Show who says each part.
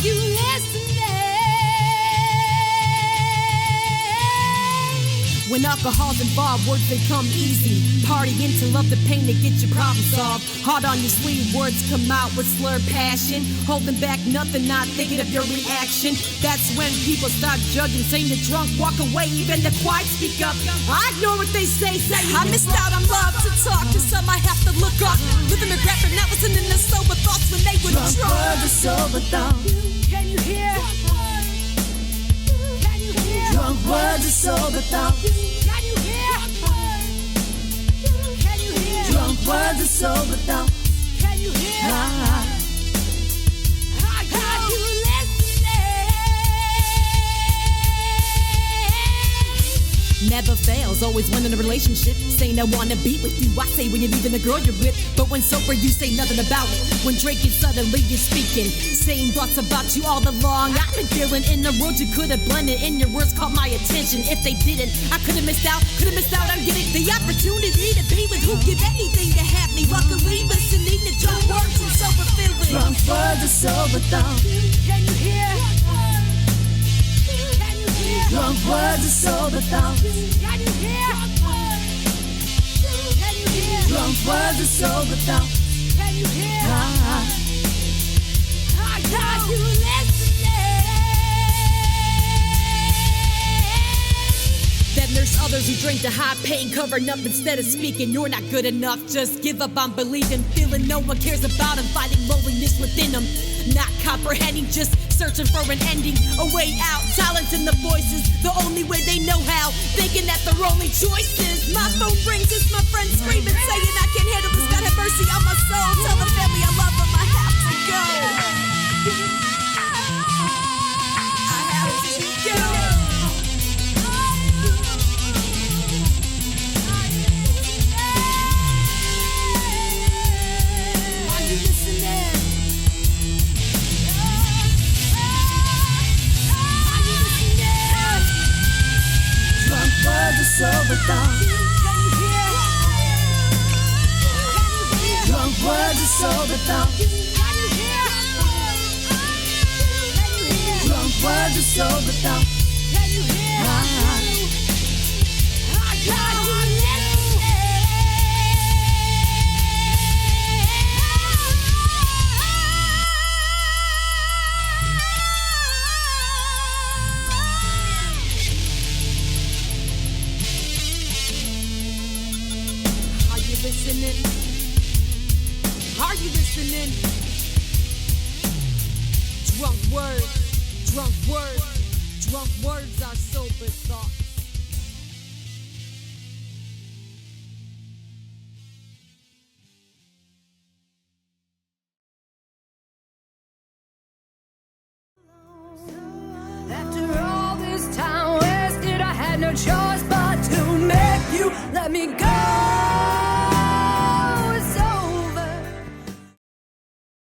Speaker 1: you listening? When alcohol's involved, words they come easy. Partying to love the pain to get your problem solved. Hard on your sleeve, words come out with slurred passion. Holding back nothing, not thinking of your reaction. That's when people start judging, saying the drunk walk away, even the quiet speak up. I ignore what they say I missed out on love to talk to some I have to look up. Living regret for not listening to sober thoughts when they were drunk.
Speaker 2: Words of sober thoughts.
Speaker 1: Can you hear?
Speaker 2: Drunk words of sober thoughts.
Speaker 1: Can you hear? Can you hear?
Speaker 2: Drunk words of sober thoughts.
Speaker 1: Can you hear?
Speaker 2: Ah.
Speaker 1: I got you listening. Never fails, always winning a relationship. Saying I wanna be with you, I say when you're leaving the girl you're with. But when sober, you say nothing about it. When drinking, suddenly you're speaking. Saying thoughts about you all along. I've been feeling in the world you could have blended in. Your words caught my attention. If they didn't, I could have missed out on getting the opportunity to be with who'd give anything to have me. Luckily, listening to drunk words and sober feelings.
Speaker 2: Drunk words of sober thoughts.
Speaker 1: Can you hear? Can you hear?
Speaker 2: Drunk words of sober thoughts.
Speaker 1: Can you hear? Can you hear?
Speaker 2: Drunk words of sober thoughts.
Speaker 1: Can you hear?
Speaker 2: Ah.
Speaker 1: I got you listening. Then there's others who drink the high pain, covering up instead of speaking. You're not good enough, just give up on believing. Feeling no one cares about them, fighting loneliness within them. Not comprehending, just searching for an ending, a way out. Silencing the voices, the only way they know how. Thinking that their only choice is. My phone rings, it's my friend screaming, saying I can't handle this. God have mercy on my soul. Tell the family I love them, I have to go. I have to go. Are you listening? Are you listening?
Speaker 2: Drunk words of sober thoughts.
Speaker 1: Can you hear? Can you hear?
Speaker 2: Drunk words of sober thoughts.
Speaker 1: Can you hear? Can you hear?
Speaker 2: Drunk words of sober thoughts.
Speaker 1: Can you hear?
Speaker 2: Ah.
Speaker 1: I got you listening. Are you listening? Drunk words, drunk words, drunk words are sober thoughts.
Speaker 3: After all this time wasted, I had no choice but to make you let me go.